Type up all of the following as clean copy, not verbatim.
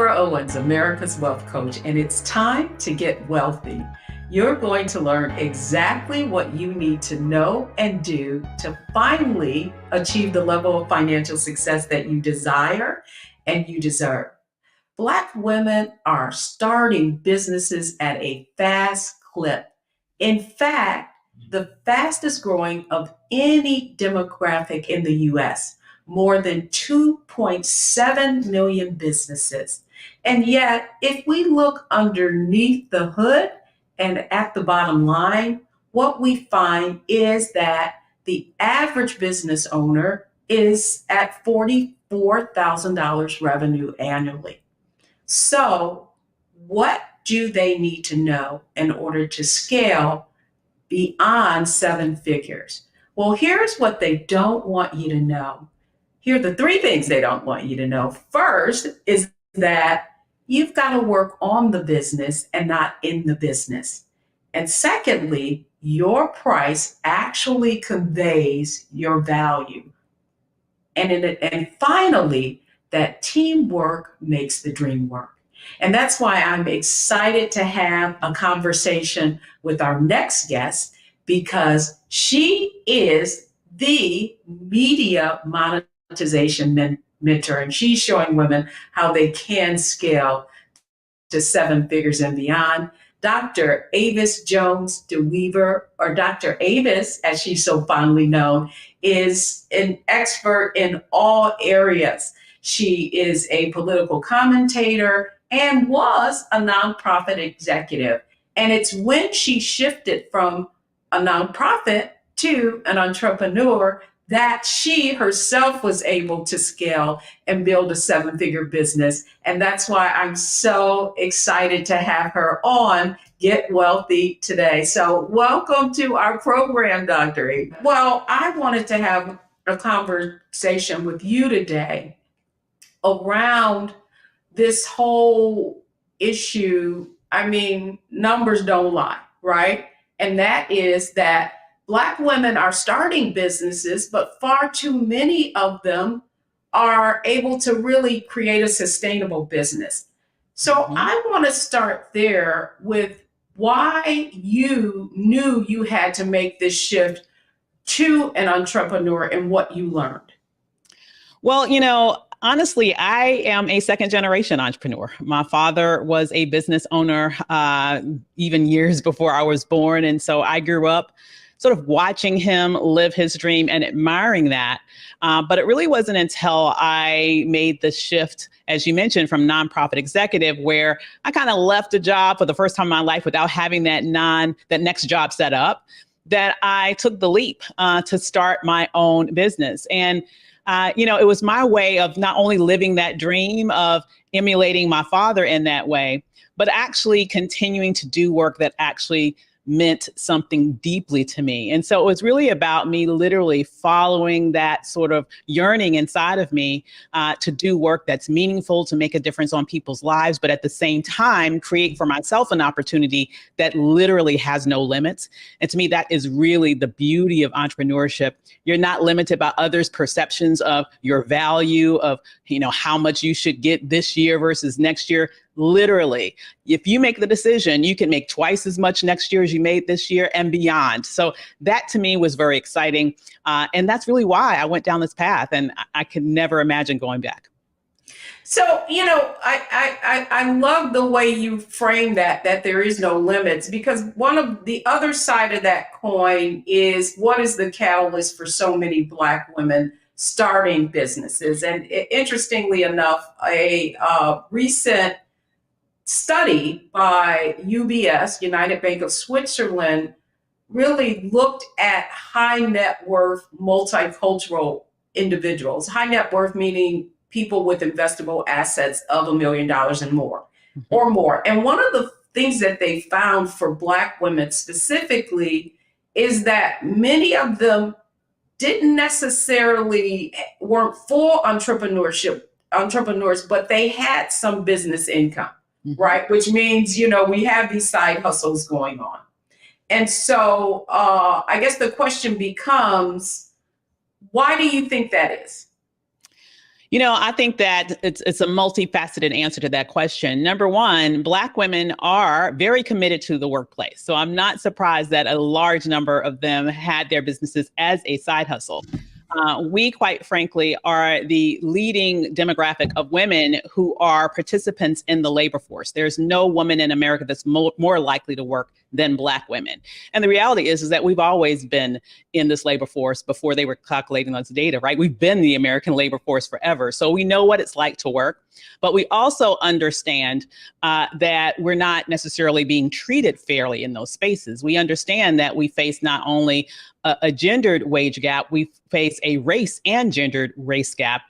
Deborah Owens, America's Wealth Coach, and it's time to get wealthy. You're going to learn exactly what you need to know and do to finally achieve the level of financial success that you desire and you deserve. Black women are starting businesses at a fast clip. In fact, the fastest growing of any demographic in the US, more than 2.7 million businesses. And yet, if we look underneath the hood and at the bottom line, what we find is that the average business owner is at $44,000 revenue annually. So, what do they need to know in order to scale beyond seven figures? Well, here's what they don't want you to know. Here are the three things they don't want you to know. First is that you've got to work on the business and not in the business. And secondly, your price actually conveys your value. And finally, that teamwork makes the dream work. And that's why I'm excited to have a conversation with our next guest, because she is the media monetization mentor, and she's showing women how they can scale to seven figures and beyond. Dr. Avis Jones DeWeaver, or Dr. Avis, as she's so fondly known, is an expert in all areas. She is a political commentator and was a nonprofit executive. And it's when she shifted from a nonprofit to an entrepreneur that she herself was able to scale and build a seven-figure business. And that's why I'm so excited to have her on Get Wealthy today. So welcome to our program, Dr. E. Well, I wanted to have a conversation with you today around this whole issue. I mean, numbers don't lie, right? And that is that Black women are starting businesses, but far too many of them are able to really create a sustainable business. So I want to start there with why you knew you had to make this shift to an entrepreneur and what you learned. Well, honestly, I am a second generation entrepreneur. My father was a business owner even years before I was born. And so I grew up sort of watching him live his dream and admiring that. But it really wasn't until I made the shift, as you mentioned, from nonprofit executive, where I kind of left a job for the first time in my life without having that next job set up, that I took the leap to start my own business. And it was my way of not only living that dream of emulating my father in that way, but actually continuing to do work that actually meant something deeply to me. And so it was really about me literally following that sort of yearning inside of me to do work that's meaningful, to make a difference on people's lives, but at the same time, create for myself an opportunity that literally has no limits. And to me, that is really the beauty of entrepreneurship. You're not limited by others' perceptions of your value, of, how much you should get this year versus next year. Literally, if you make the decision, you can make twice as much next year as you made this year and beyond. So that to me was very exciting. And that's really why I went down this path, and I could never imagine going back. So, I love the way you frame that there is no limits, because one of the other side of that coin is what is the catalyst for so many Black women starting businesses. And interestingly enough, a recent study by UBS, United Bank of Switzerland, really looked at high net worth multicultural individuals. High net worth meaning people with investable assets of $1 million and more, or more. And one of the things that they found for Black women specifically is that many of them didn't necessarily weren't full entrepreneurs, but they had some business income. Right, which means, we have these side hustles going on. And so I guess the question becomes, why do you think that is? I think that it's a multifaceted answer to that question. Number one, Black women are very committed to the workplace. So I'm not surprised that a large number of them had their businesses as a side hustle. We, quite frankly, are the leading demographic of women who are participants in the labor force. There's no woman in America that's more likely to work than Black women. And the reality is that we've always been in this labor force before they were calculating those data, right? We've been the American labor force forever. So we know what it's like to work. But we also understand that we're not necessarily being treated fairly in those spaces. We understand that we face not only a gendered wage gap, we face a race and gendered wage gap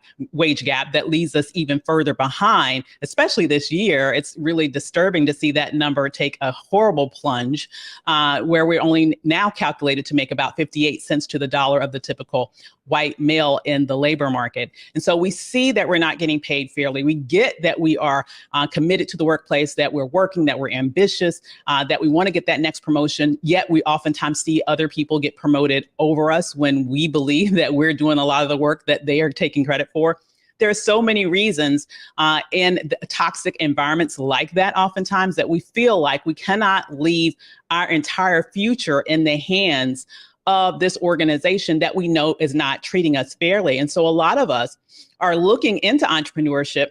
that leaves us even further behind, especially this year. It's really disturbing to see that number take a horrible plunge, where we're only now calculated to make about 58 cents to the dollar of the typical white male in the labor market. And so we see that we're not getting paid fairly. We get that we are committed to the workplace, that we're working, that we're ambitious, that we want to get that next promotion, yet we oftentimes see other people get promoted over us when we believe that we're doing a lot of the work that they are taking credit for. There are so many reasons in the toxic environments like that, oftentimes, that we feel like we cannot leave our entire future in the hands of this organization that we know is not treating us fairly. And so a lot of us are looking into entrepreneurship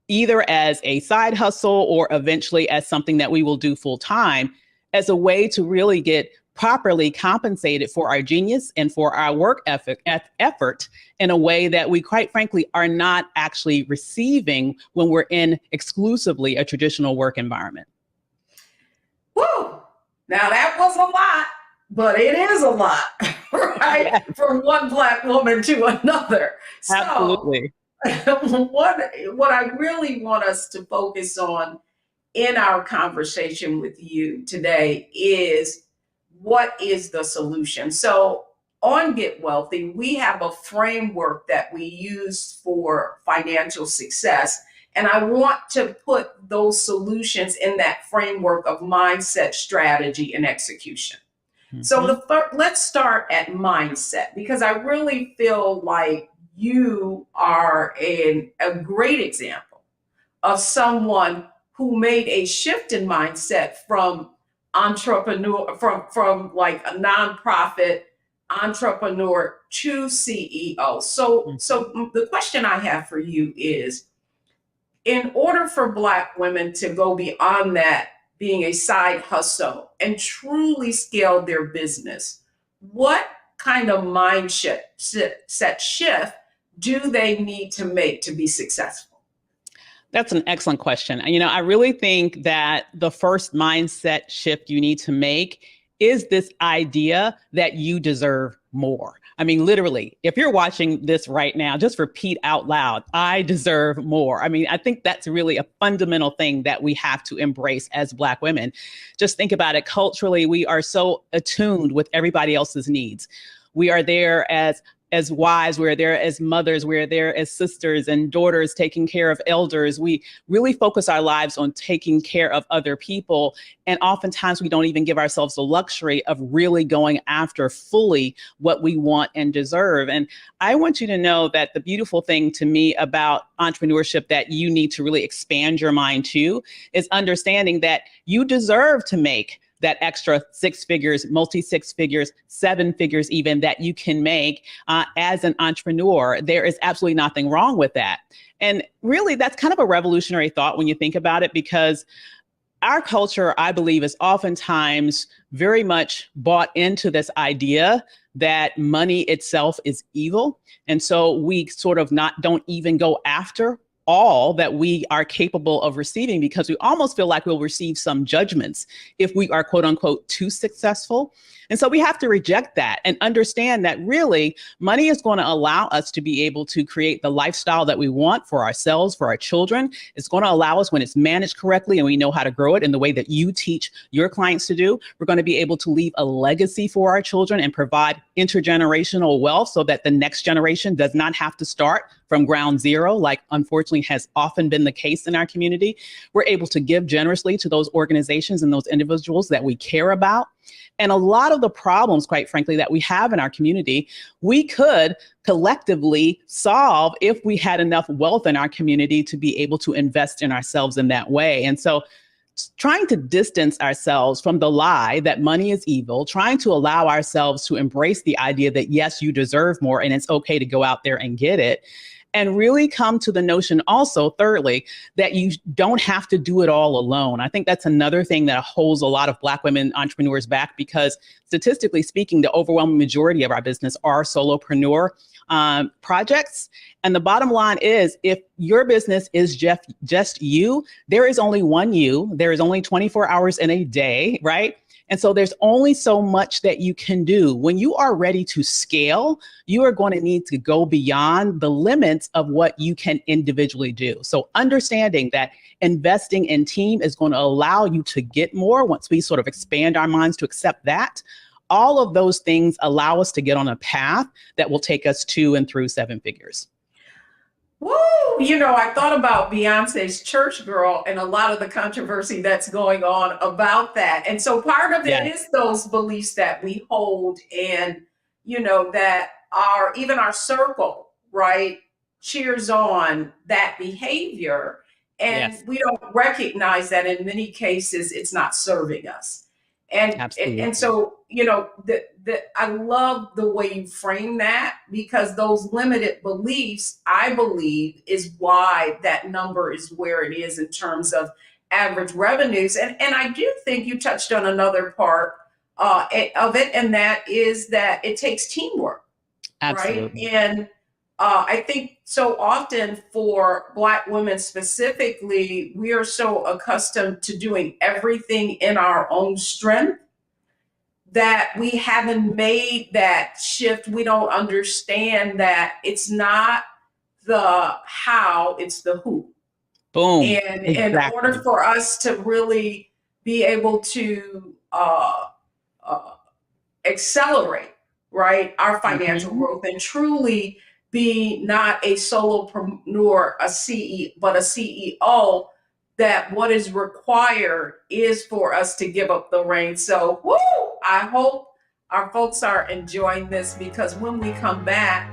either as a side hustle or eventually as something that we will do full time, as a way to really get properly compensated for our genius and for our work effort in a way that we, quite frankly, are not actually receiving when we're in exclusively a traditional work environment. Woo! Now that was a lot, but it is a lot, right? Yes. From one Black woman to another. Absolutely. So what I really want us to focus on in our conversation with you today is, what is the solution? So on Get Wealthy, we have a framework that we use for financial success. And I want to put those solutions in that framework of mindset, strategy, and execution. Mm-hmm. So let's start at mindset, because I really feel like you are a great example of someone who made a shift in mindset from entrepreneur, from like a nonprofit entrepreneur to CEO. So the question I have for you is, in order for Black women to go beyond that, being a side hustle, and truly scale their business, what kind of mindset shift do they need to make to be successful? That's an excellent question. I really think that the first mindset shift you need to make is this idea that you deserve more. I mean, literally, if you're watching this right now, just repeat out loud, I deserve more. I mean, I think that's really a fundamental thing that we have to embrace as Black women. Just think about it. Culturally, we are so attuned with everybody else's needs. We are there as wives, we're there as mothers, we're there as sisters and daughters, taking care of elders. We really focus our lives on taking care of other people. And oftentimes we don't even give ourselves the luxury of really going after fully what we want and deserve. And I want you to know that the beautiful thing to me about entrepreneurship that you need to really expand your mind to is understanding that you deserve to make that extra 6 figures, multi-6 figures, 7 figures even, that you can make as an entrepreneur. There is absolutely nothing wrong with that. And really, that's kind of a revolutionary thought when you think about it, because our culture, I believe, is oftentimes very much bought into this idea that money itself is evil. And so we sort of don't even go after all that we are capable of receiving, because we almost feel like we'll receive some judgments if we are, quote unquote, too successful. And so we have to reject that and understand that really money is going to allow us to be able to create the lifestyle that we want for ourselves, for our children. It's going to allow us, when it's managed correctly and we know how to grow it in the way that you teach your clients to do, we're going to be able to leave a legacy for our children and provide intergenerational wealth so that the next generation does not have to start from ground zero, like unfortunately has often been the case in our community. We're able to give generously to those organizations and those individuals that we care about. And a lot of the problems, quite frankly, that we have in our community, we could collectively solve if we had enough wealth in our community to be able to invest in ourselves in that way. And so trying to distance ourselves from the lie that money is evil, trying to allow ourselves to embrace the idea that, yes, you deserve more and it's okay to go out there and get it. And really come to the notion also, thirdly, that you don't have to do it all alone. I think that's another thing that holds a lot of Black women entrepreneurs back, because statistically speaking, the overwhelming majority of our business are solopreneur projects. And the bottom line is, if your business is just you, there is only one you. There is only 24 hours in a day, right? And so there's only so much that you can do. When you are ready to scale, you are going to need to go beyond the limits of what you can individually do. So understanding that investing in team is going to allow you to get more once we sort of expand our minds to accept that. All of those things allow us to get on a path that will take us to and through seven figures. Woo! I thought about Beyonce's Church Girl and a lot of the controversy that's going on about that. And so part of it is those beliefs that we hold, and, that even our circle, right, cheers on that behavior. And we don't recognize that in many cases it's not serving us. And so, I love the way you frame that, because those limited beliefs, I believe, is why that number is where it is in terms of average revenues. And I do think you touched on another part of it, and that is that it takes teamwork. Absolutely. Right? And I think so often for Black women specifically, we are so accustomed to doing everything in our own strength that we haven't made that shift. We don't understand that it's not the how, it's the who. Boom. And in order for us to really be able to accelerate, right, our financial growth and truly be not a solopreneur, but a CEO, that what is required is for us to give up the reins. So, I hope our folks are enjoying this, because when we come back,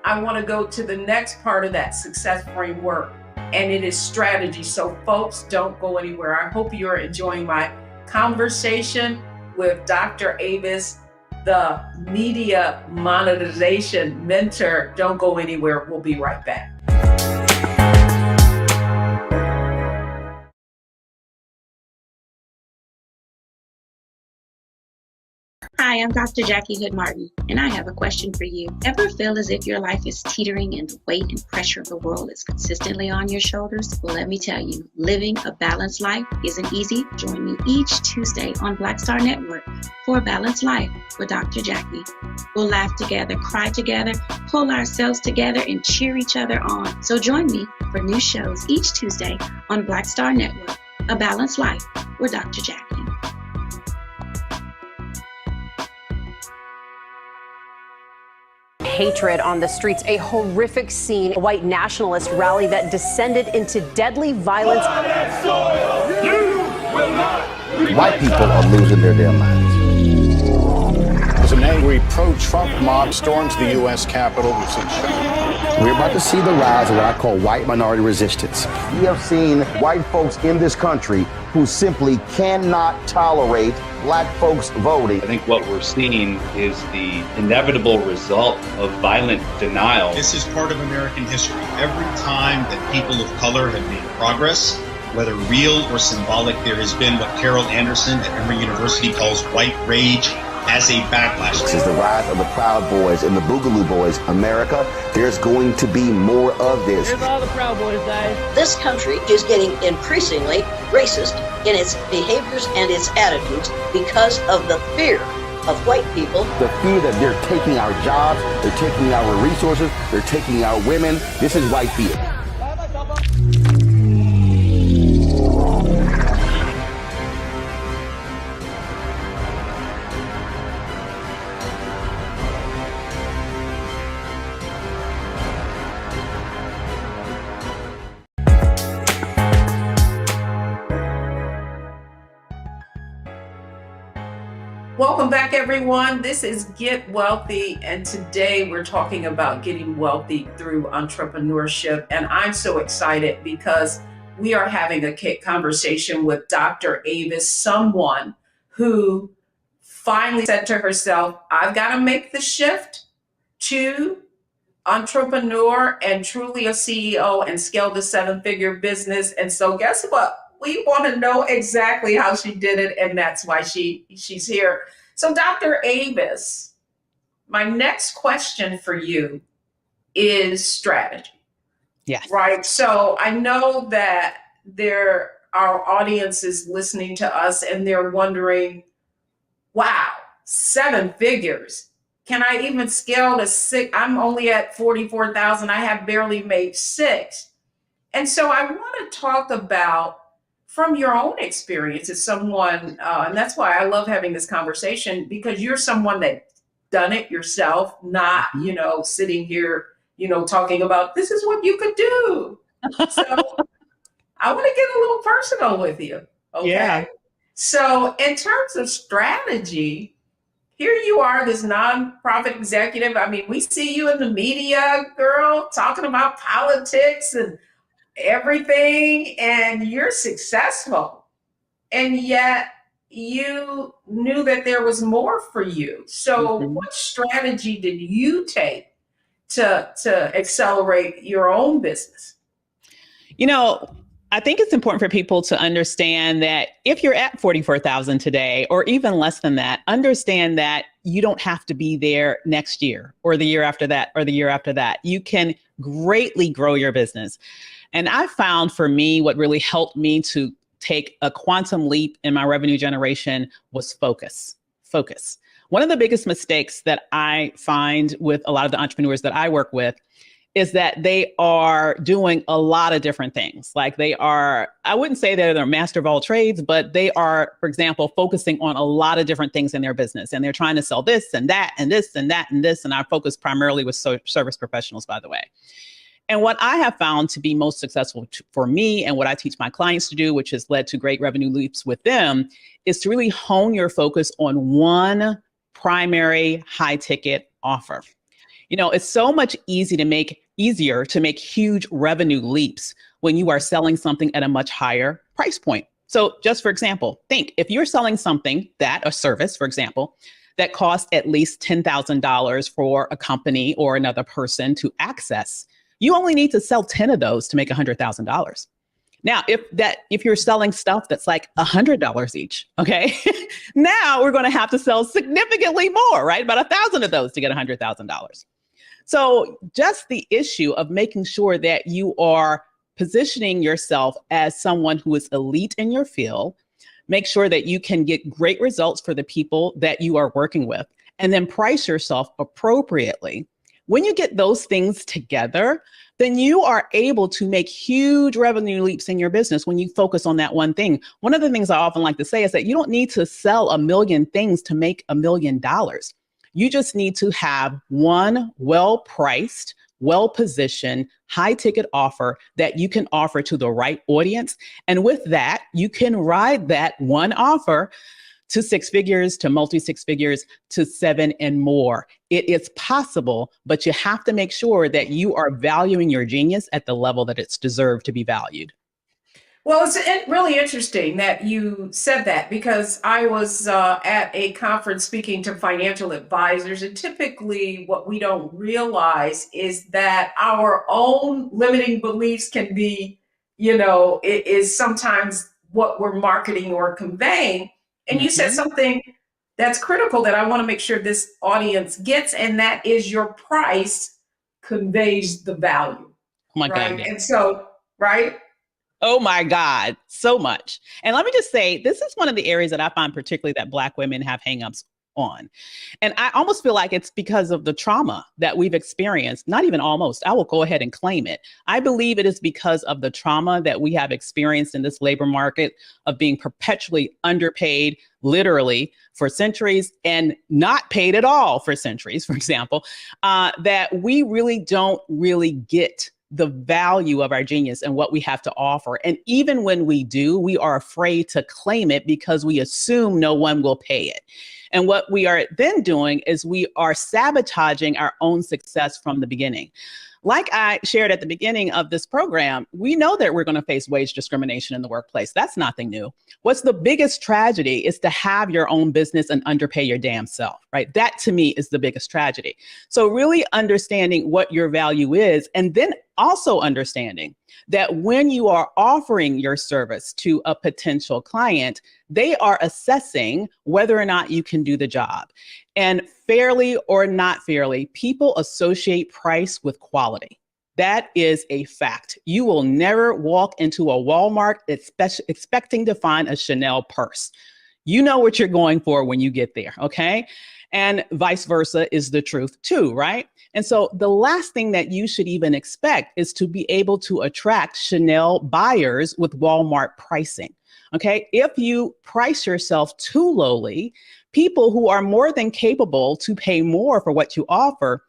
I want to go to the next part of that success framework, and it is strategy. So folks, don't go anywhere. I hope you're enjoying my conversation with Dr. Avis, the media monetization mentor. Don't go anywhere. We'll be right back. Hi, I'm Dr. Jackie Hood Martin, and I have a question for you. Ever feel as if your life is teetering and the weight and pressure of the world is consistently on your shoulders? Well, let me tell you, living a balanced life isn't easy. Join me each Tuesday on Black Star Network for A Balanced Life with Dr. Jackie. We'll laugh together, cry together, pull ourselves together, and cheer each other on. So join me for new shows each Tuesday on Black Star Network, A Balanced Life with Dr. Jackie. Hatred on the streets, a horrific scene, a white nationalist rally that descended into deadly violence. White people are losing their damn minds. As an angry pro-Trump mob storms the U.S. Capitol, we've seen We're about to see the rise of what I call white minority resistance. We have seen white folks in this country who simply cannot tolerate Black folks voting. I think what we're seeing is the inevitable result of violent denial. This is part of American history. Every time that people of color have made progress, whether real or symbolic, there has been what Carol Anderson at Emory University calls white rage as a backlash. This is the rise of the Proud Boys and the Boogaloo Boys. America, there's going to be more of this. Here's all the Proud Boys, guys. This country is getting increasingly racist in its behaviors and its attitudes because of the fear of white people. The fear that they're taking our jobs, they're taking our resources, they're taking our women. This is white fear. Welcome back, everyone. This is Get Wealthy, and today we're talking about getting wealthy through entrepreneurship. And I'm so excited because we are having a conversation with Dr. Avis, someone who finally said to herself, I've got to make the shift to entrepreneur and truly a CEO and scale the seven-figure business. And so guess what? We want to know exactly how she did it, and that's why she's here. So Dr. Avis, my next question for you is strategy. Yes. Right. So I know that our audience is listening to us and they're wondering, wow, seven figures. Can I even scale to six? I'm only at 44,000. I have barely made six. And so I want to talk about from your own experience as someone, and that's why I love having this conversation, because you're someone that's done it yourself, not, sitting here, talking about this is what you could do. So I want to get a little personal with you. Okay. Yeah. So in terms of strategy, here you are, this nonprofit executive. I mean, we see you in the media, girl, talking about politics and everything, and you're successful. And yet you knew that there was more for you. So what strategy did you take to accelerate your own business? I think it's important for people to understand that if you're at 44,000 today, or even less than that, understand that you don't have to be there next year or the year after that or the year after that. You can greatly grow your business. And I found for me, what really helped me to take a quantum leap in my revenue generation was focus. Focus. One of the biggest mistakes that I find with a lot of the entrepreneurs that I work with is that they are doing a lot of different things. Like I wouldn't say they're the master of all trades, but they are, for example, focusing on a lot of different things in their business. And they're trying to sell this and that and this and that and this. And I focus primarily with service professionals, by the way. And what I have found to be most successful for me and what I teach my clients to do, which has led to great revenue leaps with them, is to really hone your focus on one primary high ticket offer. It's so much easier to make huge revenue leaps when you are selling something at a much higher price point. So just for example, think if you're selling something a service, for example, that costs at least $10,000 for a company or another person to access, you only need to sell 10 of those to make $100,000. Now, if you're selling stuff that's like $100 each, okay, now we're going to have to sell significantly more, right? About 1,000 of those to get $100,000. So just the issue of making sure that you are positioning yourself as someone who is elite in your field, make sure that you can get great results for the people that you are working with, and then price yourself appropriately. When you get those things together, then you are able to make huge revenue leaps in your business when you focus on that one thing. One of the things I often like to say is that you don't need to sell 1 million things to make $1 million. You just need to have one well-priced, well-positioned, high-ticket offer that you can offer to the right audience. And with that, you can ride that one offer to six figures, to multi-six figures, to seven and more. It is possible, but you have to make sure that you are valuing your genius at the level that it's deserved to be valued. Well, it's really interesting that you said that, because I was at a conference speaking to financial advisors, and typically what we don't realize is that our own limiting beliefs can be, it is sometimes what we're marketing or conveying. And you said something that's critical that I want to make sure this audience gets, and that is your price conveys the value. Oh my right? God. And so, right? Oh my God, so much. And let me just say, this is one of the areas that I find particularly that Black women have hangups on. And I almost feel like it's because of the trauma that we've experienced. Not even almost, I will go ahead and claim it. I believe it is because of the trauma that we have experienced in this labor market of being perpetually underpaid, literally, for centuries, and not paid at all for centuries, for example, that we really don't really get the value of our genius and what we have to offer. And even when we do, we are afraid to claim it because we assume no one will pay it. And what we are then doing is we are sabotaging our own success from the beginning. Like I shared at the beginning of this program, we know that we're going to face wage discrimination in the workplace. That's nothing new. What's the biggest tragedy is to have your own business and underpay your damn self, right? That to me is the biggest tragedy. So really understanding what your value is, and then also understanding that when you are offering your service to a potential client, they are assessing whether or not you can do the job. And fairly or not fairly, people associate price with quality. That is a fact. You will never walk into a Walmart expecting to find a Chanel purse. You know what you're going for when you get there, okay? And vice versa is the truth too, right? And so the last thing that you should even expect is to be able to attract Chanel buyers with Walmart pricing, okay? If you price yourself too lowly, people who are more than capable to pay more for what you offer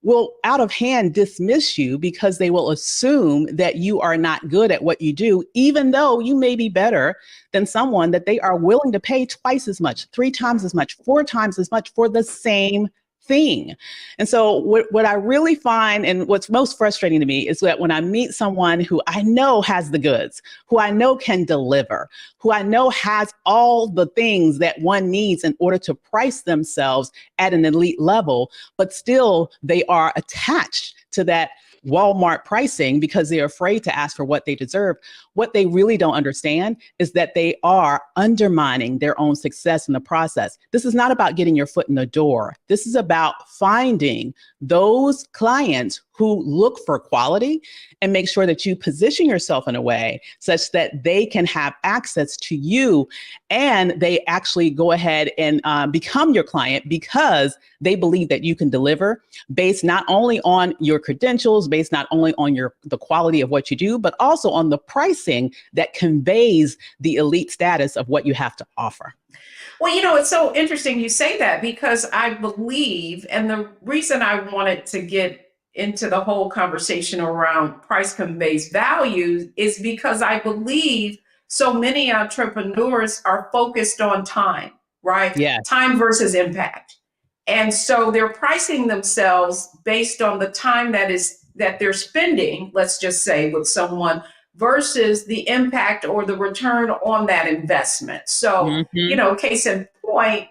will out of hand dismiss you because they will assume that you are not good at what you do, even though you may be better than someone that they are willing to pay twice as much, 3 times as much, 4 times as much for the same thing. And so what I really find, and what's most frustrating to me, is that when I meet someone who I know has the goods, who I know can deliver, who I know has all the things that one needs in order to price themselves at an elite level, but still they are attached to that Walmart pricing because they're afraid to ask for what they deserve. What they really don't understand is that they are undermining their own success in the process. This is not about getting your foot in the door. This is about finding those clients who look for quality and make sure that you position yourself in a way such that they can have access to you and they actually go ahead and become your client because they believe that you can deliver based not only on your credentials, based not only on the quality of what you do, but also on the pricing that conveys the elite status of what you have to offer. Well, you know, it's so interesting you say that because I believe, and the reason I wanted to get into the whole conversation around price conveys value is because I believe so many entrepreneurs are focused on time, right? Yes. Time versus impact. And so they're pricing themselves based on the time that they're spending, let's just say, with someone versus the impact or the return on that investment. So, you know, case in point,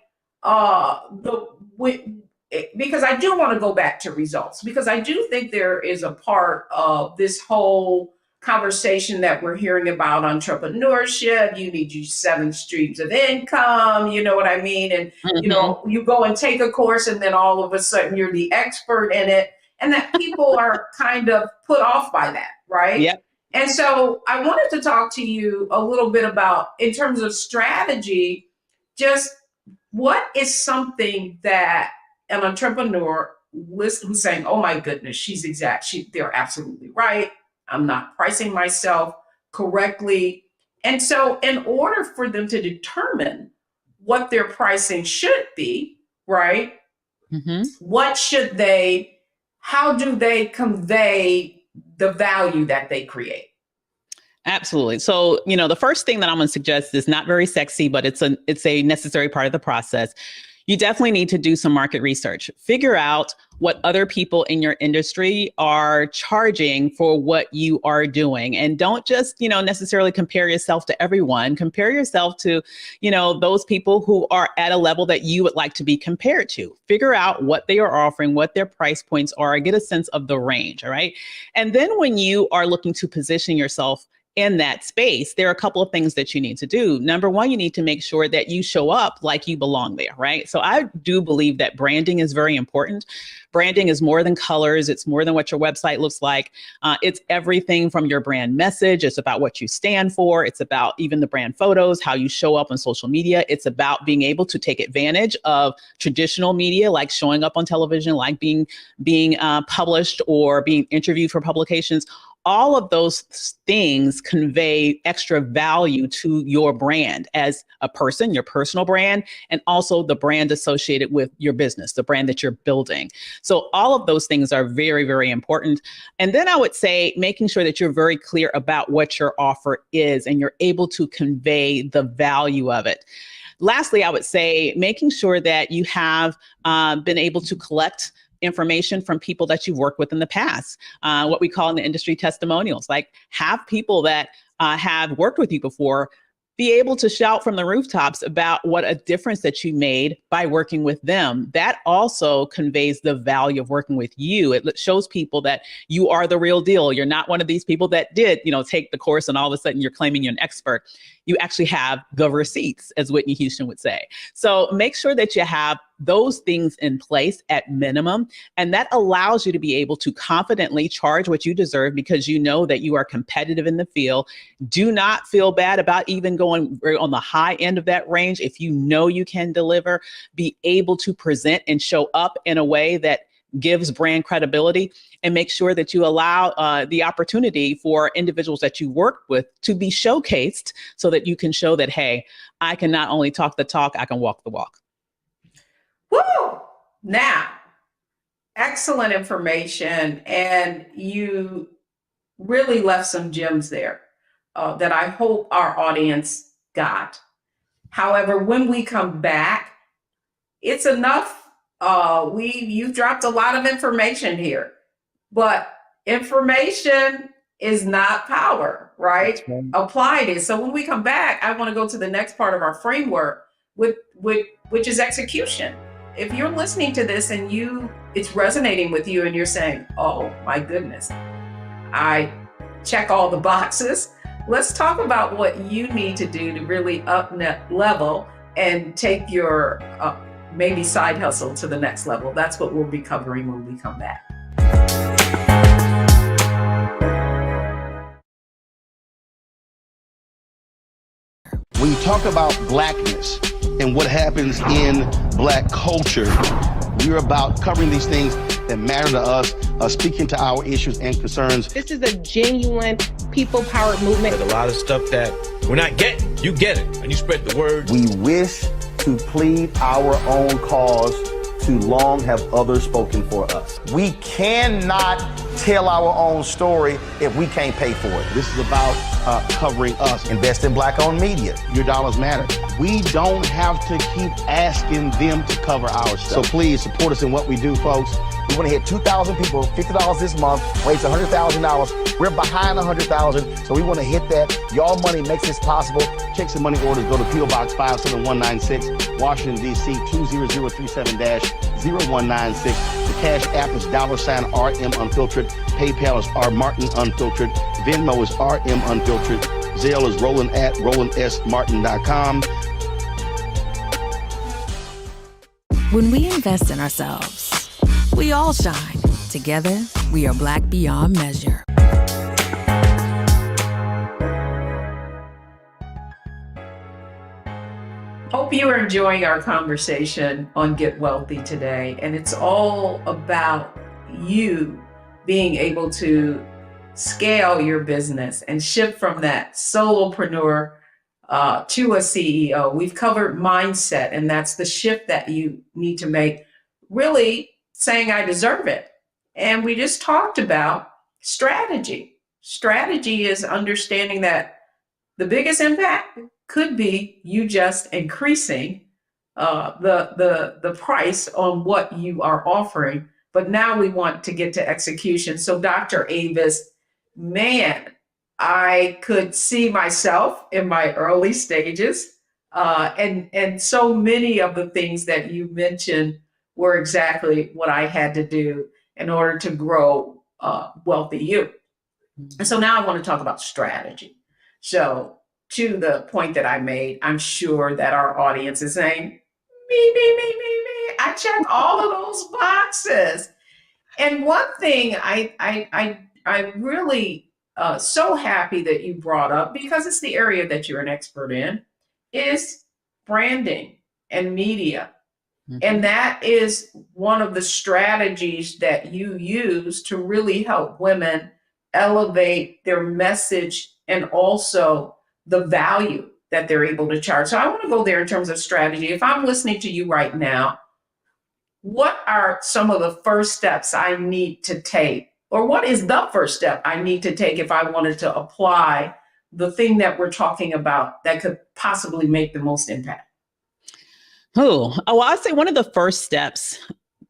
because I do want to go back to results, because I do think there is a part of this whole conversation that we're hearing about entrepreneurship. You need your 7 streams of income, you know what I mean? And, you know, you go and take a course and then all of a sudden you're the expert in it. And that people are kind of put off by that, right? Yep. And so I wanted to talk to you a little bit about, in terms of strategy, just what is something that an entrepreneur who's saying, oh my goodness, they're absolutely right. I'm not pricing myself correctly. And so in order for them to determine what their pricing should be, right? How do they convey the value that they create? Absolutely. So, you know, the first thing that I'm going to suggest is not very sexy, but it's a necessary part of the process. You definitely need to do some market research. Figure out what other people in your industry are charging for what you are doing. And don't just, you know, necessarily compare yourself to everyone. Compare yourself to, you know, those people who are at a level that you would like to be compared to. Figure out what they are offering, what their price points are, get a sense of the range, all right? And then when you are looking to position yourself in that space, there are a couple of things that you need to do. Number one, you need to make sure that you show up like you belong there, right? So I do believe that branding is very important. Branding is more than colors. It's more than what your website looks like. It's everything from your brand message. It's about what you stand for. It's about even the brand photos, how you show up on social media. It's about being able to take advantage of traditional media, like showing up on television, like being published or being interviewed for publications. all of those things convey extra value to your brand as a person, your personal brand, and also the brand associated with your business, the brand that you're building. So all of those things are very, very important. And then I would say making sure that you're very clear about what your offer is and you're able to convey the value of it. Lastly, I would say making sure that you have been able to collect information from people that you've worked with in the past, what we call in the industry testimonials, like have people that have worked with you before be able to shout from the rooftops about what a difference that you made by working with them. That also conveys the value of working with you. It shows people that you are the real deal. You're not one of these people that did, take the course and all of a sudden you're claiming you're an expert. You actually have the receipts, as Whitney Houston would say. So make sure that you have those things in place at minimum. And that allows you to be able to confidently charge what you deserve because you know that you are competitive in the field. Do not feel bad about even going on the high end of that range. If you know you can deliver, be able to present and show up in a way that gives brand credibility, and make sure that you allow the opportunity for individuals that you work with to be showcased so that you can show that, hey, I can not only talk the talk, I can walk the walk. Woo! Now, excellent information. And you really left some gems there that I hope our audience got. However, when we come back, it's enough. You've dropped a lot of information here, but information is not power, right? Applied is. So when we come back, I want to go to the next part of our framework, which is execution. If you're listening to this and it's resonating with you and you're saying, oh my goodness, I check all the boxes. Let's talk about what you need to do to really up level and take your maybe side hustle to the next level. That's what we'll be covering when we come back. When you talk about blackness and what happens in Black culture, we're about covering these things that matter to us, speaking to our issues and concerns. This is a genuine people-powered movement. There's a lot of stuff that we're not getting. You get it, and you spread the word. We wish to plead our own cause. Too long have others spoken for us. We cannot tell our own story if we can't pay for it. This is about covering us. Invest in Black-owned media. Your dollars matter. We don't have to keep asking them to cover our stuff. So please support us in what we do, folks. We want to hit 2,000 people, $50 this month, raise $100,000. We're behind 100,000, so we want to hit that. Y'all money makes this possible. Check some money orders. Go to P.O. Box 57196, Washington, D.C. 20037-0196. The Cash App is $RM Unfiltered. PayPal is R Martin Unfiltered. Venmo is RM Unfiltered. Zelle is Roland at RolandSMartin.com. When we invest in ourselves, we all shine. Together, we are Black beyond measure. Hope you are enjoying our conversation on Get Wealthy today. And it's all about you being able to scale your business and shift from that solopreneur to a CEO. We've covered mindset, and that's the shift that you need to make, really saying, I deserve it. And we just talked about strategy. Strategy is understanding that the biggest impact could be you just increasing the price on what you are offering. But now we want to get to execution. So Dr. Avis, man, I could see myself in my early stages. And so many of the things that you mentioned were exactly what I had to do in order to grow Wealthy You. And so now I want to talk about strategy. So to the point that I made, I'm sure that our audience is saying, me. I check all of those boxes. And one thing I really so happy that you brought up, because it's the area that you're an expert in, is branding and media. Mm-hmm. And that is one of the strategies that you use to really help women elevate their message and also the value that they're able to charge. So I want to go there in terms of strategy. If I'm listening to you right now, what are some of the first steps I need to take? Or what is the first step I need to take if I wanted to apply the thing that we're talking about that could possibly make the most impact? Well, I'd say one of the first steps,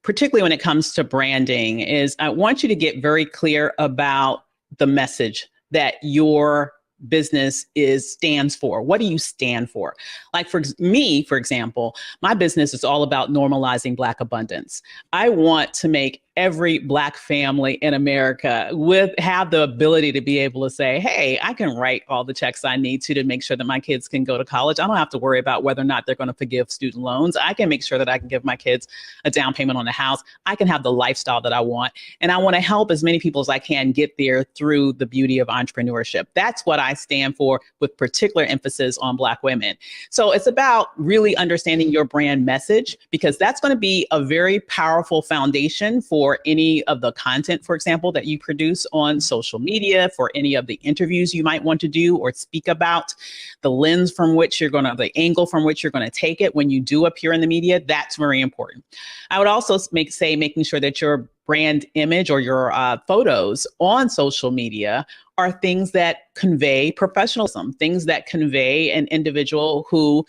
particularly when it comes to branding, is I want you to get very clear about the message that your business stands for. What do you stand for? Like for me, for example, my business is all about normalizing Black abundance. I want to make every Black family in America have the ability to be able to say, hey, I can write all the checks I need to make sure that my kids can go to college. I don't have to worry about whether or not they're going to forgive student loans. I can make sure that I can give my kids a down payment on a house. I can have the lifestyle that I want. And I want to help as many people as I can get there through the beauty of entrepreneurship. That's what I stand for, with particular emphasis on Black women. So it's about really understanding your brand message, because that's going to be a very powerful foundation for any of the content, for example, that you produce on social media, for any of the interviews you might want to do or speak about, the lens from which the angle from which you're going to take it when you do appear in the media. That's very important. I would also making sure that your brand image or your photos on social media are things that convey professionalism, things that convey an individual who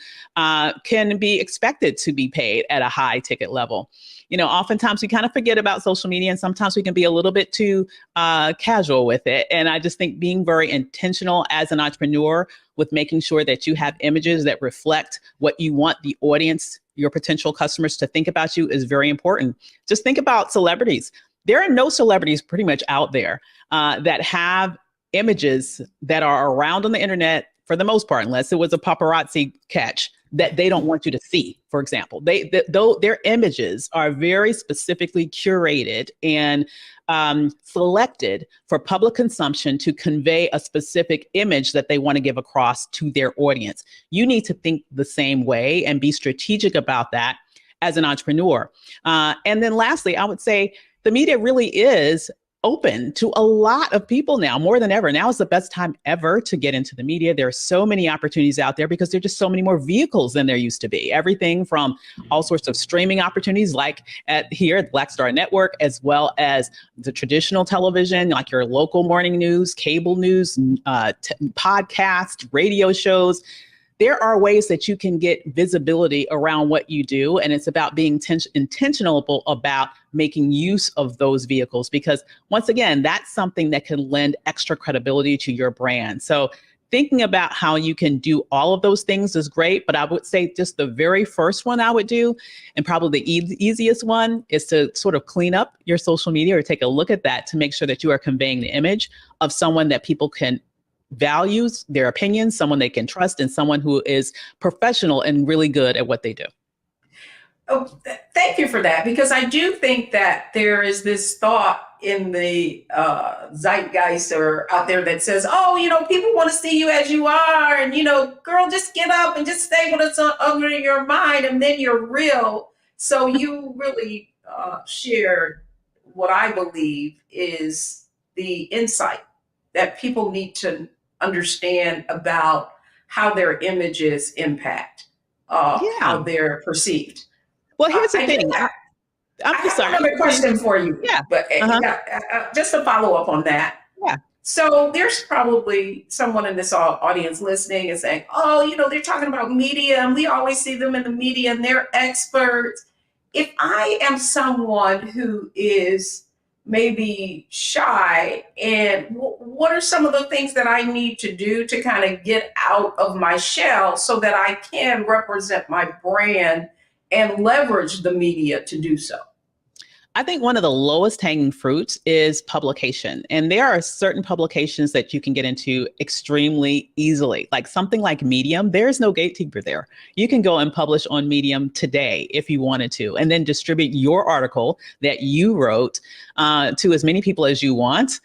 can be expected to be paid at a high ticket level. Oftentimes we kind of forget about social media, and sometimes we can be a little bit too casual with it. And I just think being very intentional as an entrepreneur with making sure that you have images that reflect what you want the audience, your potential customers, to think about you is very important. Just think about celebrities. There are no celebrities pretty much out there that have images that are around on the internet, for the most part, unless it was a paparazzi catch, that they don't want you to see, for example. Their images are very specifically curated and selected for public consumption to convey a specific image that they want to give across to their audience. You need to think the same way and be strategic about that as an entrepreneur. And then lastly, I would say the media really is open to a lot of people now, more than ever. Now is the best time ever to get into the media. There are so many opportunities out there because there are just so many more vehicles than there used to be. Everything from all sorts of streaming opportunities like here at Black Star Network, as well as the traditional television, like your local morning news, cable news, podcasts, radio shows. There are ways that you can get visibility around what you do. And it's about being intentional about making use of those vehicles, because once again, that's something that can lend extra credibility to your brand. So thinking about how you can do all of those things is great. But I would say just the very first one I would do, and probably the easiest one, is to sort of clean up your social media or take a look at that to make sure that you are conveying the image of someone that people can values their opinions, someone they can trust, and someone who is professional and really good at what they do. Oh, thank you for that, because I do think that there is this thought in the zeitgeist or out there that says, oh, people want to see you as you are. And, girl, just get up and just say what's under your mind, and then you're real. So you really shared what I believe is the insight that people need to understand about how their images impact how they're perceived. Well, here's the thing. I'm just sorry. I have another question for you. Yeah. But just to follow up on that. Yeah. So there's probably someone in this audience listening and saying, oh, they're talking about media, and we always see them in the media and they're experts. If I am someone who is maybe shy, and what are some of the things that I need to do to kind of get out of my shell so that I can represent my brand and leverage the media to do so? I think one of the lowest hanging fruits is publication. And there are certain publications that you can get into extremely easily, like something like Medium. There's no gatekeeper there. You can go and publish on Medium today if you wanted to, and then distribute your article that you wrote to as many people as you want.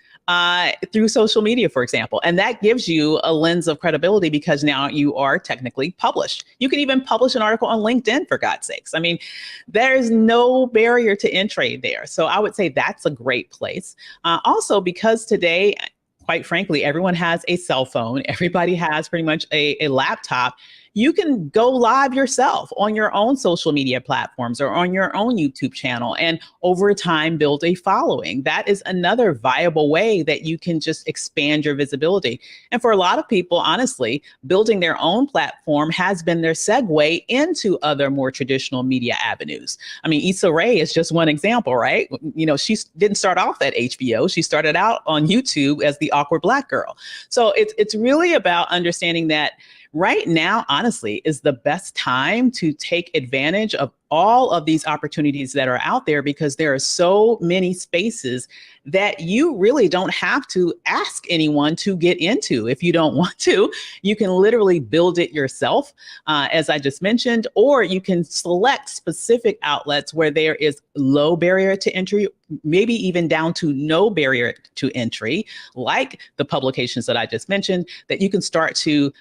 Through social media, for example. And that gives you a lens of credibility because now you are technically published. You can even publish an article on LinkedIn, for God's sakes. I mean, there's no barrier to entry there. So I would say that's a great place. Also, because today, quite frankly, everyone has a cell phone. Everybody has pretty much a laptop. You can go live yourself on your own social media platforms or on your own YouTube channel and over time build a following. That is another viable way that you can just expand your visibility. And for a lot of people, honestly, building their own platform has been their segue into other more traditional media avenues. I mean, Issa Rae is just one example, right? You know, she didn't start off at HBO. She started out on YouTube as the awkward Black girl. So it's really about understanding that right now, honestly, is the best time to take advantage of all of these opportunities that are out there, because there are so many spaces that you really don't have to ask anyone to get into. If you don't want to, you can literally build it yourself, as I just mentioned, or you can select specific outlets where there is low barrier to entry, maybe even down to no barrier to entry, like the publications that I just mentioned, that you can start to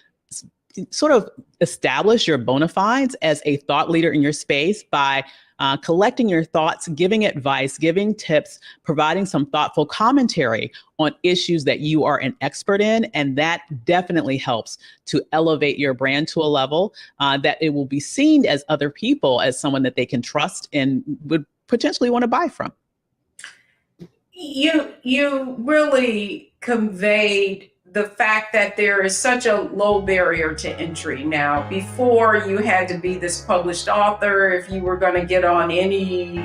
sort of establish your bona fides as a thought leader in your space by collecting your thoughts, giving advice, giving tips, providing some thoughtful commentary on issues that you are an expert in. And that definitely helps to elevate your brand to a level that it will be seen as other people, as someone that they can trust and would potentially want to buy from. You really conveyed the fact that there is such a low barrier to entry now. Before, you had to be this published author if you were going to get on any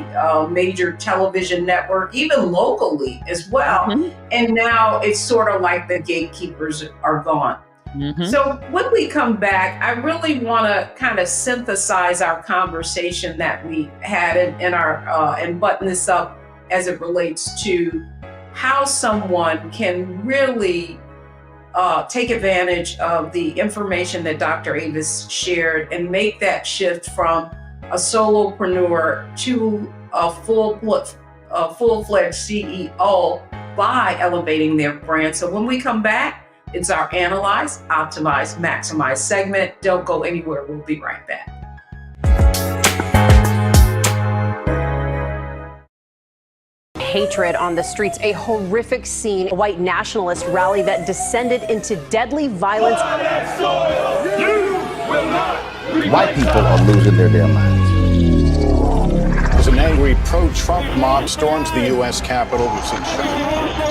major television network, even locally as well. Mm-hmm. And now it's sort of like the gatekeepers are gone. Mm-hmm. So when we come back, I really want to kind of synthesize our conversation that we had in our and button this up as it relates to how someone can really take advantage of the information that Dr. Avis shared and make that shift from a solopreneur to a full-fledged CEO by elevating their brand. So when we come back, it's our Analyze, Optimize, Maximize segment. Don't go anywhere. We'll be right back. Hatred on the streets, a horrific scene, a white nationalist rally that descended into deadly violence. White people are losing their damn minds. As an angry pro-Trump mob storms the U.S. Capitol, we've seen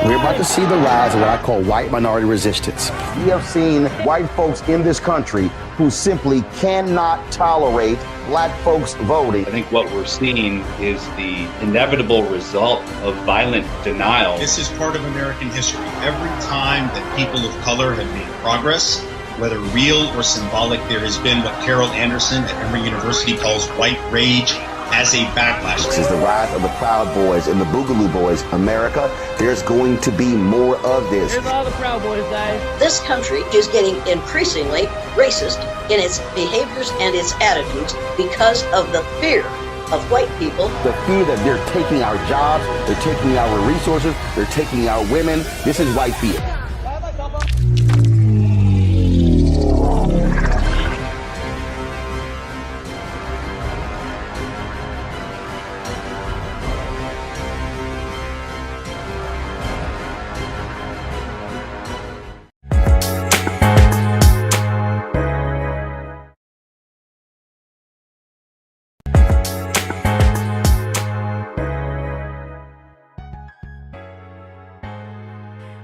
We're about to see the rise of what I call white minority resistance. We have seen white folks in this country who simply cannot tolerate Black folks voting. I think what we're seeing is the inevitable result of violent denial. This is part of American history. Every time that people of color have made progress, whether real or symbolic, there has been what Carol Anderson at Emory University calls white rage as a backlash. This is the rise of the Proud Boys and the Boogaloo Boys. America, there's going to be more of this. Here's all the Proud Boys, guys. This country is getting increasingly racist in its behaviors and its attitudes because of the fear of white people. The fear that they're taking our jobs, they're taking our resources, they're taking our women. This is white fear.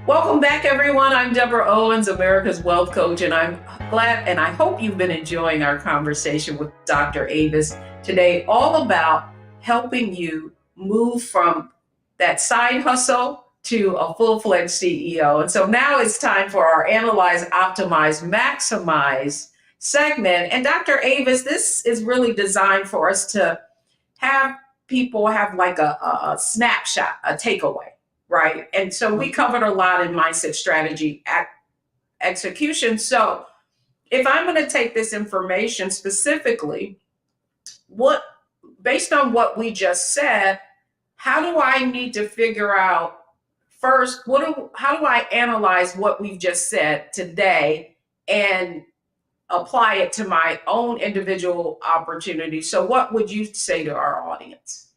Welcome back, everyone. I'm Deborah Owens, America's Wealth Coach, and I'm glad and I hope you've been enjoying our conversation with Dr. Avis today, all about helping you move from that side hustle to a full-fledged CEO. And so now it's time for our Analyze, Optimize, Maximize segment. And Dr. Avis, this is really designed for us to have people have like a snapshot, a takeaway. Right. And so we covered a lot in mindset, strategy, execution. So if I'm going to take this information specifically, based on what we just said, how do I need to figure out first, how do I analyze what we've just said today and apply it to my own individual opportunity? So what would you say to our audience?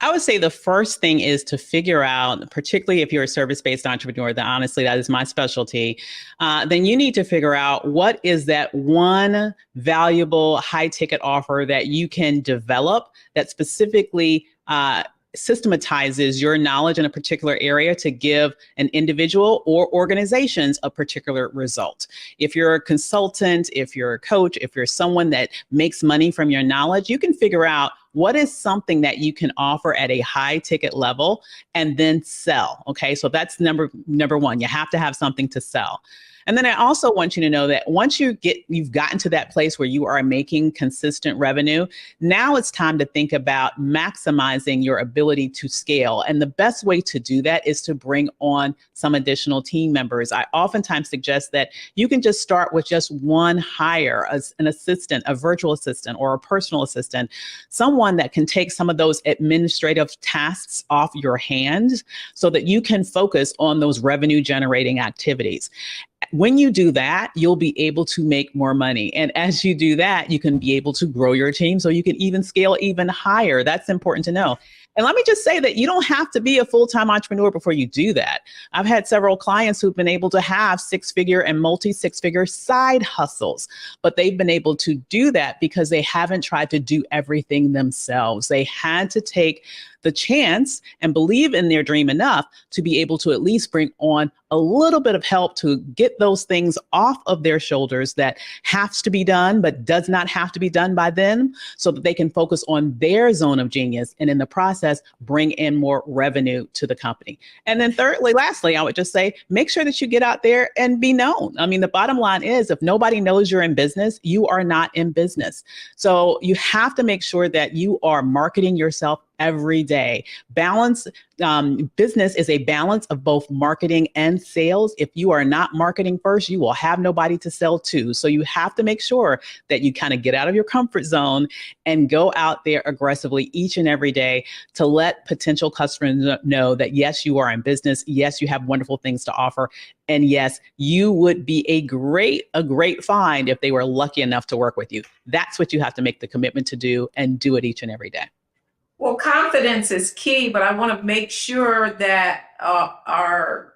I would say the first thing is to figure out, particularly if you're a service-based entrepreneur, that honestly, that is my specialty, then you need to figure out what is that one valuable high-ticket offer that you can develop that specifically systematizes your knowledge in a particular area to give an individual or organizations a particular result. If you're a consultant, if you're a coach, if you're someone that makes money from your knowledge, you can figure out what is something that you can offer at a high ticket level and then sell. Okay, so that's number one. You have to have something to sell. And then I also want you to know that once you've gotten to that place where you are making consistent revenue, now it's time to think about maximizing your ability to scale. And the best way to do that is to bring on some additional team members. I oftentimes suggest that you can just start with just one hire, as an assistant, a virtual assistant, or a personal assistant, someone that can take some of those administrative tasks off your hands so that you can focus on those revenue generating activities. When you do that, you'll be able to make more money. And as you do that, you can be able to grow your team so you can even scale even higher. That's important to know. And let me just say that you don't have to be a full-time entrepreneur before you do that. I've had several clients who've been able to have six-figure and multi-six-figure side hustles, but they've been able to do that because they haven't tried to do everything themselves. They had to take the chance and believe in their dream enough to be able to at least bring on a little bit of help to get those things off of their shoulders that has to be done, but does not have to be done by them, so that they can focus on their zone of genius and in the process, bring in more revenue to the company. And then lastly, I would just say, make sure that you get out there and be known. I mean, the bottom line is, if nobody knows you're in business, you are not in business. So you have to make sure that you are marketing yourself every day. Business is a balance of both marketing and sales. If you are not marketing first, you will have nobody to sell to. So you have to make sure that you kind of get out of your comfort zone and go out there aggressively each and every day to let potential customers know that yes, you are in business. Yes, you have wonderful things to offer. And yes, you would be a great find if they were lucky enough to work with you. That's what you have to make the commitment to do, and do it each and every day. Well, confidence is key, but I want to make sure that our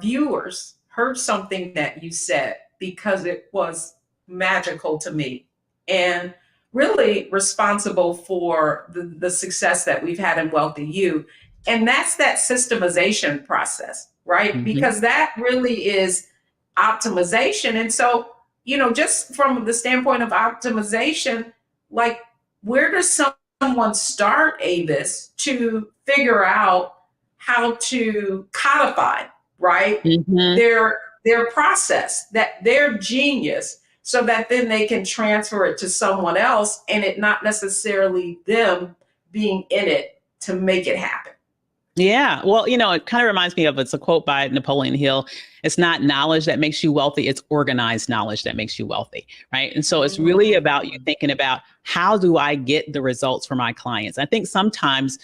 viewers heard something that you said, because it was magical to me and really responsible for the success that we've had in Wealthy You. And that's that systemization process, right? Mm-hmm. Because that really is optimization. And so, just from the standpoint of optimization, like, where does someone start, Avis, to figure out how to codify, right? Mm-hmm. their process, that their genius, so that then they can transfer it to someone else, and it not necessarily them being in it to make it happen. Yeah. Well, it kind of reminds me of, it's a quote by Napoleon Hill. It's not knowledge that makes you wealthy. It's organized knowledge that makes you wealthy. Right. And so it's really about you thinking about, how do I get the results for my clients? I think sometimes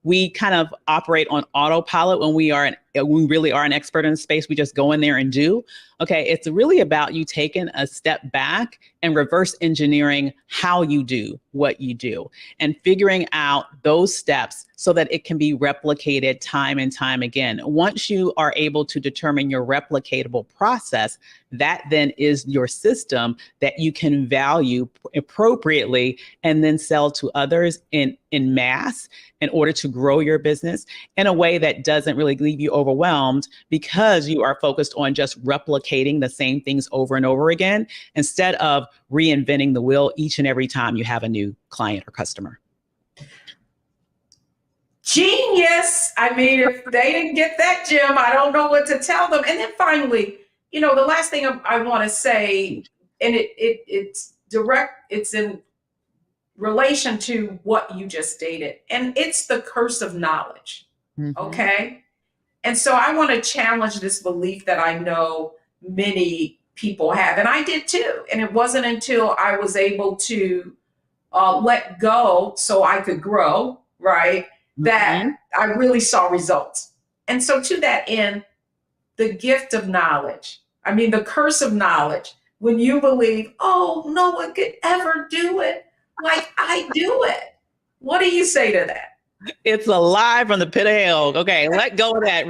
we kind of operate on autopilot when we really are an expert in the space. We just go in there and do. Okay, it's really about you taking a step back and reverse engineering how you do what you do, and figuring out those steps so that it can be replicated time and time again. Once you are able to determine your replicatable process, that then is your system that you can value appropriately and then sell to others in mass in order to grow your business in a way that doesn't really leave you overwhelmed, because you are focused on just replicating the same things over and over again, instead of reinventing the wheel each and every time you have a new client or customer. Genius. I mean, if they didn't get that, Jim, I don't know what to tell them. And then finally, the last thing I want to say, and it's direct, it's in relation to what you just stated, and it's the curse of knowledge. Mm-hmm. Okay. And so I want to challenge this belief that I know many people have, and I did too. And it wasn't until I was able to let go so I could grow, right, that I really saw results. And so to that end, the gift of knowledge, the curse of knowledge, when you believe, oh, no one could ever do it like I do it. What do you say to that? It's a lie from the pit of hell. Okay, let go of that.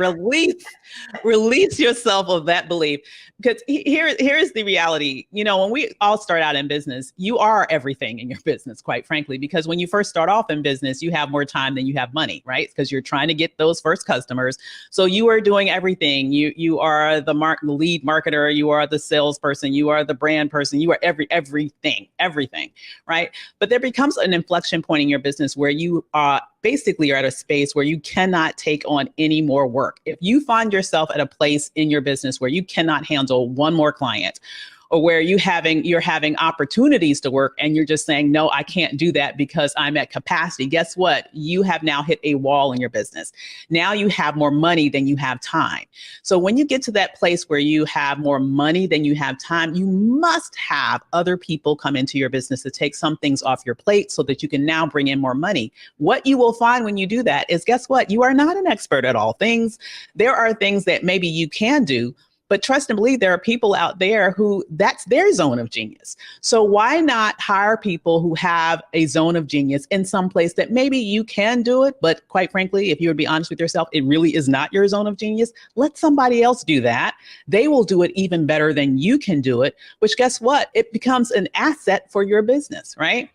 Release yourself of that belief. Because here's the reality. You know, when we all start out in business, you are everything in your business, quite frankly, because when you first start off in business, you have more time than you have money, right? Because you're trying to get those first customers. So you are doing everything. You are the lead marketer, you are the salesperson, you are the brand person, you are everything, right? But there becomes an inflection point in your business where you basically are at a space where you cannot take on any more work. If you find yourself at a place in your business where you cannot handle one more client, or where you're having opportunities to work and you're just saying, no, I can't do that because I'm at capacity. Guess what? You have now hit a wall in your business. Now you have more money than you have time. So when you get to that place where you have more money than you have time, you must have other people come into your business to take some things off your plate so that you can now bring in more money. What you will find when you do that is, guess what? You are not an expert at all things. There are things that maybe you can do, but trust and believe there are people out there who that's their zone of genius. So why not hire people who have a zone of genius in some place that maybe you can do it, but quite frankly, if you would be honest with yourself, it really is not your zone of genius. Let somebody else do that. They will do it even better than you can do it, which guess what? It becomes an asset for your business, right?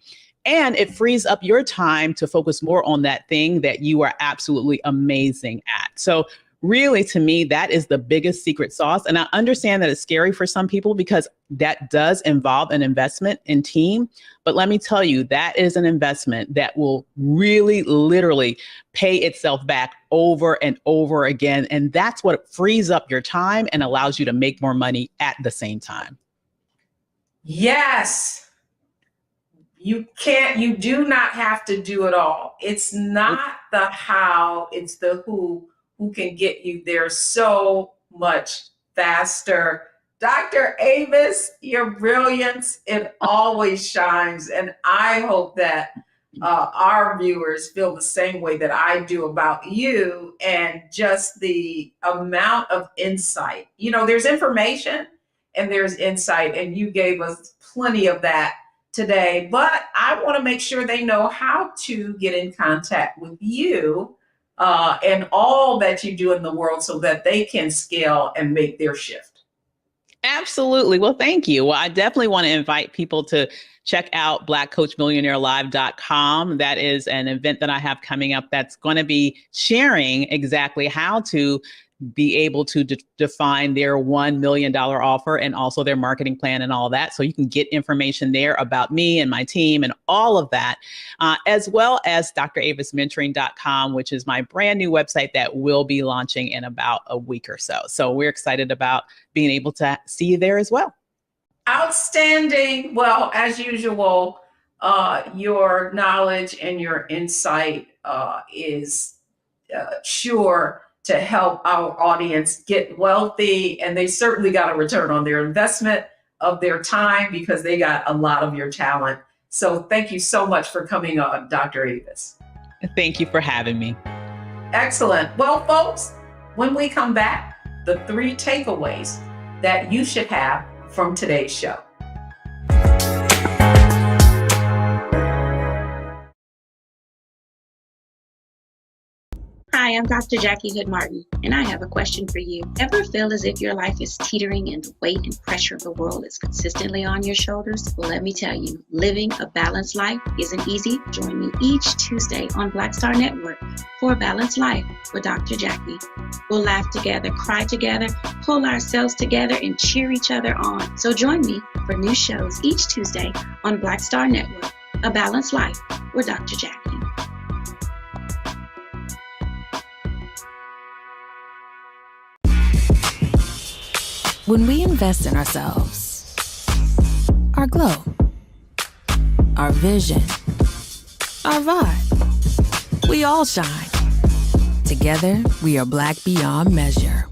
And it frees up your time to focus more on that thing that you are absolutely amazing at. So really, to me, that is the biggest secret sauce. And I understand that it's scary for some people because that does involve an investment in team. But let me tell you, that is an investment that will really, literally pay itself back over and over again. And that's what frees up your time and allows you to make more money at the same time. Yes. You do not have to do it all. It's not the how, it's the who can get you there so much faster. Dr. Avis, your brilliance, it always shines. And I hope that our viewers feel the same way that I do about you and just the amount of insight. You know, there's information and there's insight, and you gave us plenty of that today. But I want to make sure they know how to get in contact with you and all that you do in the world so that they can scale and make their shift. Absolutely. Well, thank you. Well, I definitely want to invite people to check out blackcoachmillionairelive.com. That is an event that I have coming up that's going to be sharing exactly how to be able to define their $1 million offer and also their marketing plan and all that. So you can get information there about me and my team and all of that, as well as dravismentoring.com, which is my brand new website that will be launching in about a week or so. So we're excited about being able to see you there as well. Outstanding. Well, as usual, your knowledge and your insight is sure to help our audience get wealthy, and they certainly got a return on their investment of their time because they got a lot of your talent. So thank you so much for coming on, Dr. Avis. Thank you for having me. Excellent. Well, folks, when we come back, the 3 takeaways that you should have from today's show. Hi, I'm Dr. Jackie Hood Martin, and I have a question for you. Ever feel as if your life is teetering and the weight and pressure of the world is consistently on your shoulders? Well, let me tell you, living a balanced life isn't easy. Join me each Tuesday on Black Star Network for a Balanced Life with Dr. Jackie. We'll laugh together, cry together, pull ourselves together, and cheer each other on. So join me for new shows each Tuesday on Black Star Network, A Balanced Life with Dr. Jackie. When we invest in ourselves, our glow, our vision, our vibe, we all shine. Together, we are Black beyond measure.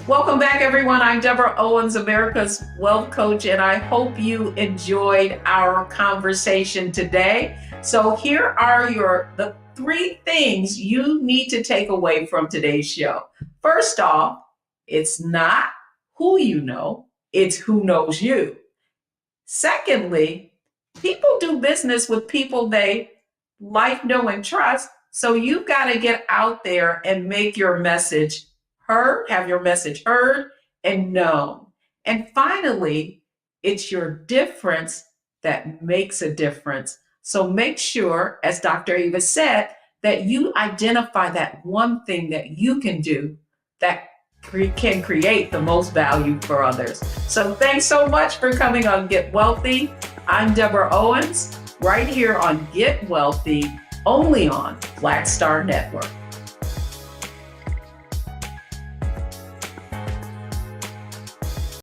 Welcome back, everyone. I'm Deborah Owens, America's Wealth Coach, and I hope you enjoyed our conversation today. So here are the 3 things you need to take away from today's show. First off, it's not who you know, it's who knows you. Secondly, people do business with people they like, know, and trust. So you've got to get out there and make your message heard, have your message heard and known. And finally, it's your difference that makes a difference. So make sure, as Dr. Avis said, that you identify that one thing that you can do that can create the most value for others. So thanks so much for coming on Get Wealthy. I'm Deborah Owens, right here on Get Wealthy, only on Black Star Network.